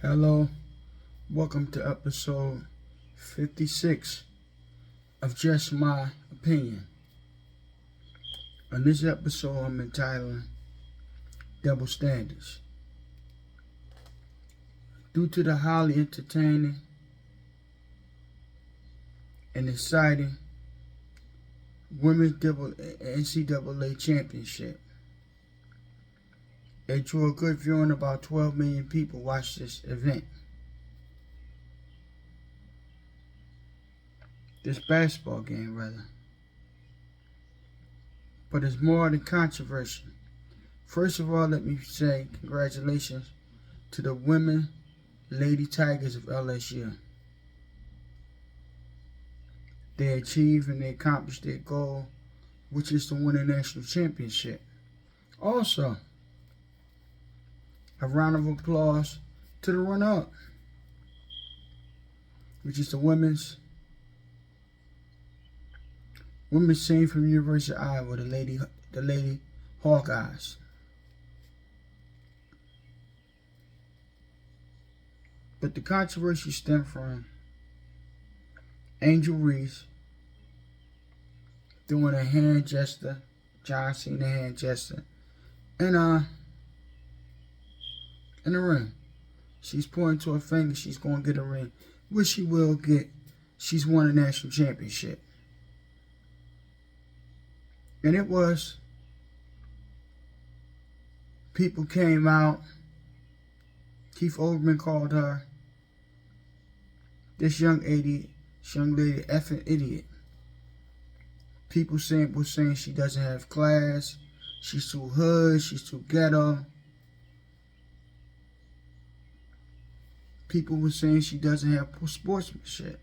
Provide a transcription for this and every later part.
Hello, welcome to episode 56 of Just My Opinion. On this episode, I'm entitling Double Standards. Due to the highly entertaining and exciting Women's NCAA Championship, it drew a good viewing. About 12 million people watched this event. This basketball game, rather. But it's more than controversy. First of all, let me say congratulations to the women Lady Tigers of LSU. They achieved and they accomplished their goal, which is to win a national championship. Also, a round of applause to the runner-up, which is the women's team from the University of Iowa, the Lady Hawkeyes. But the controversy stemmed from Angel Reese doing a hand gesture, John Cena hand gesture, and in the ring. She's pointing to her finger. She's going to get a ring, which she will get. She's won a national championship. And it was, people came out. Keith Olbermann called her, this young lady, effing idiot. People were saying she doesn't have class. She's too hood. She's too ghetto. People were saying she doesn't have sportsmanship.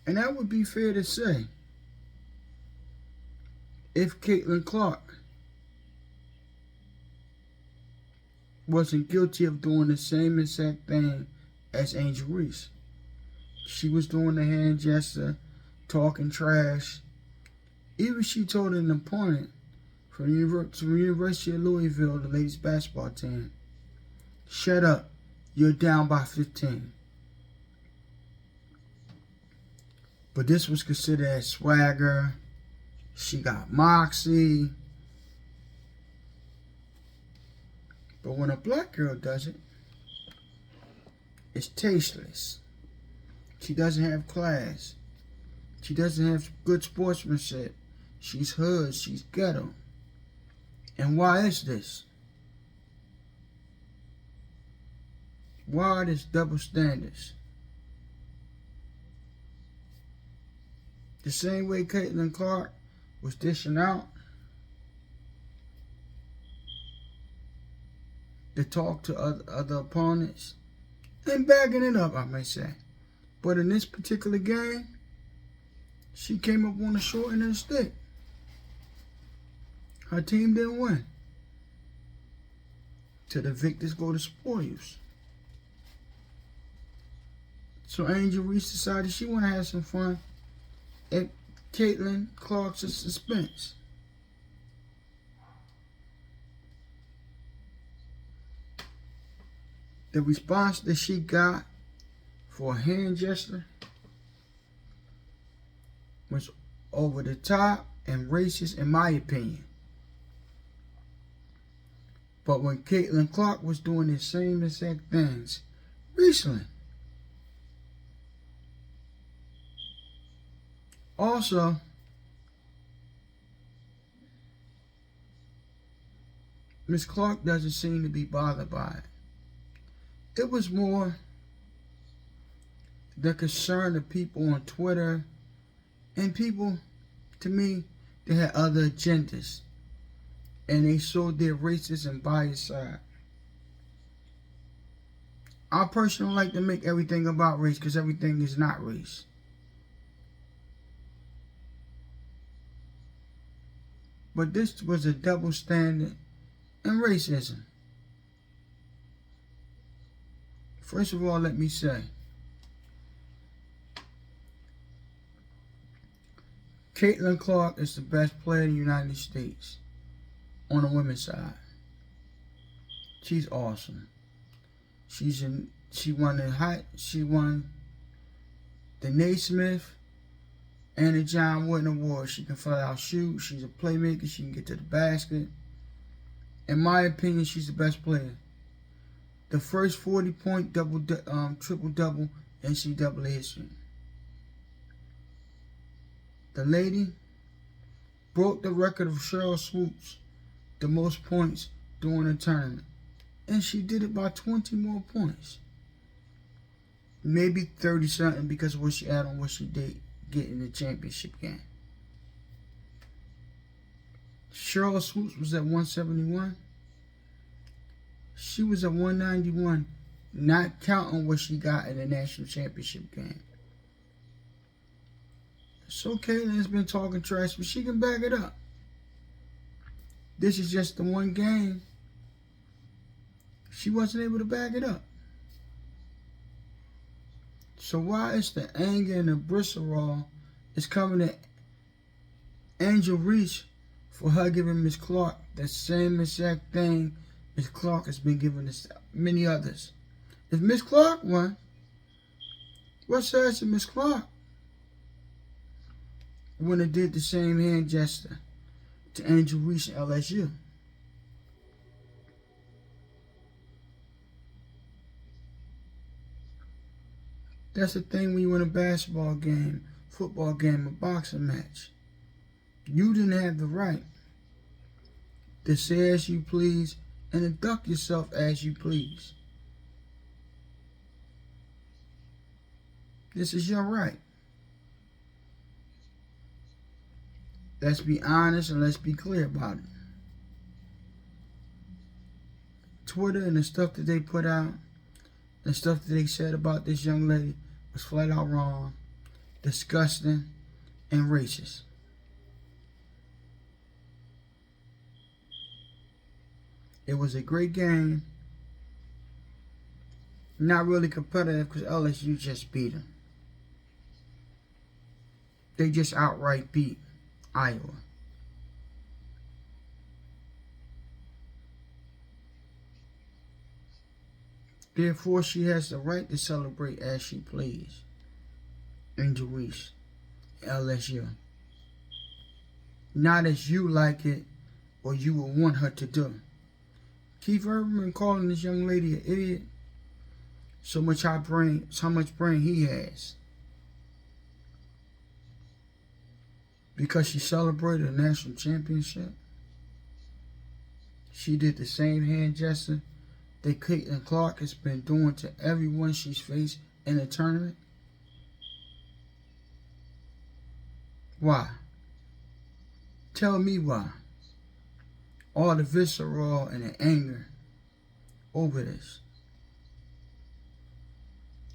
And that would be fair to say if Caitlin Clark wasn't guilty of doing the same exact thing as Angel Reese. She was doing the hand gesture, talking trash. Even she told an opponent from the University of Louisville, the ladies basketball team, shut up, you're down by 15. But this was considered as swagger. She got moxie. But when a black girl does it, it's tasteless. She doesn't have class. She doesn't have good sportsmanship. She's hood. She's ghetto. And why is this? Why are these double standards? The same way Caitlin Clark was dishing out to talk to other opponents and bagging it up, I may say. But in this particular game, she came up on the short end of the stick. Her team didn't win. To the victors go the spoils. So Angel Reese decided she want to have some fun at Caitlin Clark's suspense. The response that she got for a hand gesture was over the top and racist, in my opinion. But when Caitlin Clark was doing the same exact things recently, also, Miss Clark doesn't seem to be bothered by it. It was more the concern of people on Twitter and people, to me, they had other agendas. And they showed their racist and biased side. I personally like to make everything about race because everything is not race. But this was a double standard in racism. First of all, let me say, Caitlin Clark is the best player in the United States on the women's side. She's awesome. She won the Naismith and the John Wooden Award. She can flat out shoot. She's a playmaker. She can get to the basket. In my opinion, she's the best player. The first 40-point triple-double in NCAA history. The lady broke the record of Cheryl Swoops, the most points during the tournament. And she did it by 20 more points. Maybe 30-something because of what she had on what she did get in the championship game. Cheryl Swoops was at 171. She was at 191, not counting what she got in the national championship game. So Caitlin's been talking trash, but she can back it up. This is just the one game. She wasn't able to back it up. So why is the anger and the bristle is coming at Angel Reese for her giving Miss Clark the same exact thing Miss Clark has been giving to many others? If Miss Clark won, what says Miss Clark when it did the same hand gesture to Angel Reese and LSU? That's the thing when you win a basketball game, football game, a boxing match. You didn't have the right to say as you please and to duck yourself as you please. This is your right. Let's be honest and let's be clear about it. Twitter and the stuff that they put out, the stuff that they said about this young lady was flat out wrong, disgusting, and racist. It was a great game. Not really competitive because LSU just beat them. They just outright beat Iowa. Therefore, she has the right to celebrate as she please. Angel Reese, LSU. Not as you like it or you would want her to do. Keith Urban calling this young lady an idiot. So much brain he has. Because she celebrated a national championship. She did the same hand gesture that Caitlin Clark has been doing to everyone she's faced in the tournament. Why? Tell me why. All the visceral and the anger over this.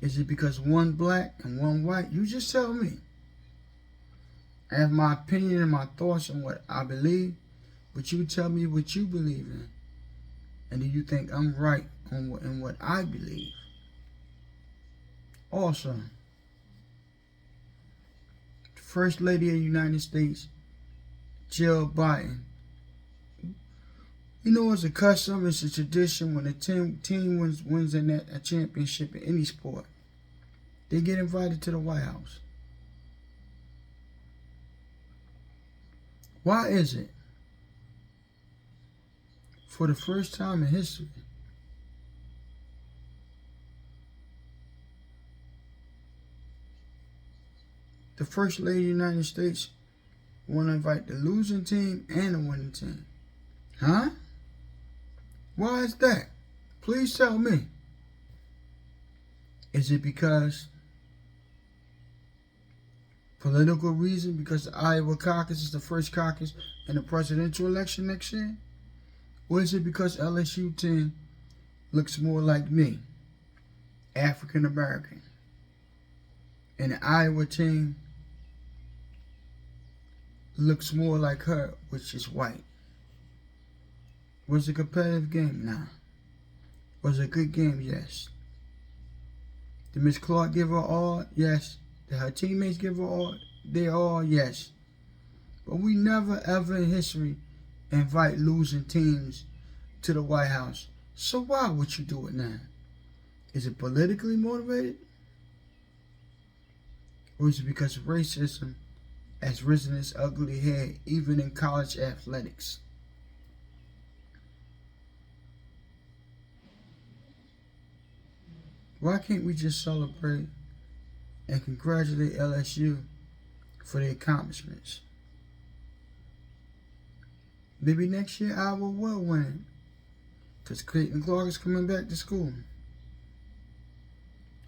Is it because one black and one white? You just tell me. I have my opinion and my thoughts on what I believe, but you tell me what you believe in. And do you think I'm right in what I believe? Also, the First Lady of the United States, Jill Biden. You know, it's a custom, it's a tradition when a team wins a championship in any sport, they get invited to the White House. Why is it, for the first time in history, the First Lady of the United States want to invite the losing team and the winning team? Huh? Why is that? Please tell me. Is it because political reason? Because the Iowa caucus is the first caucus in the presidential election next year? Or is it because LSU team looks more like me, African American, and the Iowa team looks more like her, which is white? Was it a competitive game? Nah. Was it a good game? Yes. Did Miss Clark give her all? Yes. Did her teammates give her all? They all? Yes. But we never ever in history invite losing teams to the White House So why would you do it now? Is it politically motivated? Or is it because racism has risen its ugly head even in college athletics? Why can't we just celebrate and congratulate LSU for their accomplishments? Maybe next year Iowa will win because Clayton Clark is coming back to school.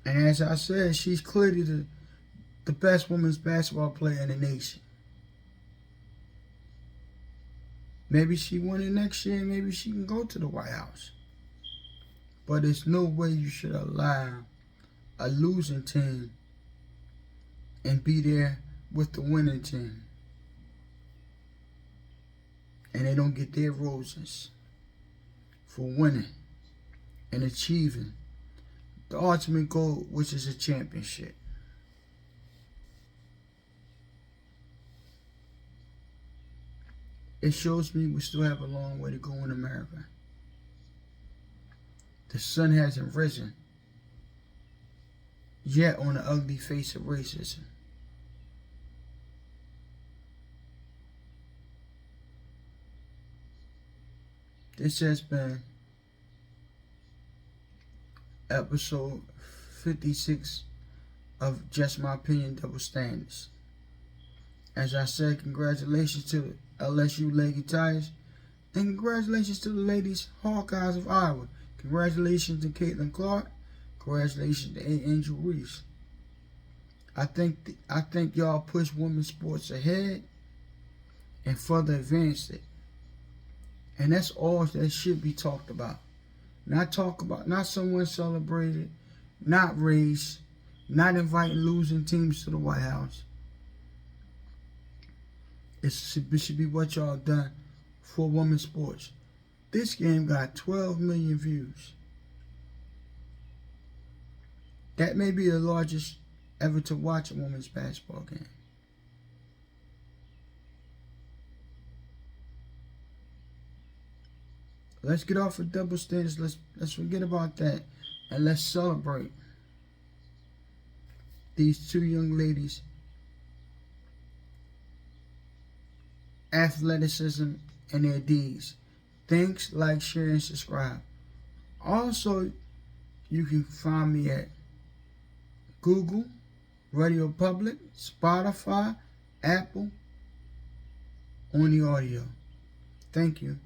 And as I said, she's clearly the best women's basketball player in the nation. Maybe she win it next year and maybe she can go to the White House. But there's no way you should allow a losing team and be there with the winning team. And they don't get their roses for winning and achieving the ultimate goal, which is a championship. It shows me we still have a long way to go in America. The sun hasn't risen yet on the ugly face of racism. This has been episode 56 of Just My Opinion Double Standards. As I said, congratulations to the LSU Lady Tigers, and congratulations to the ladies Hawkeyes of Iowa. Congratulations to Caitlin Clark. Congratulations to Angel Reese. I think y'all push women's sports ahead and further advanced it. And that's all that should be talked about. Not someone celebrated, not race, not inviting losing teams to the White House. It should be what y'all done for women's sports. This game got 12 million views. That may be the largest ever to watch a women's basketball game. Let's get off of double standards. Let's forget about that, and let's celebrate these two young ladies' athleticism and their deeds. Thanks, like, share, and subscribe. Also, you can find me at Google, Radio Public, Spotify, Apple, on the audio. Thank you.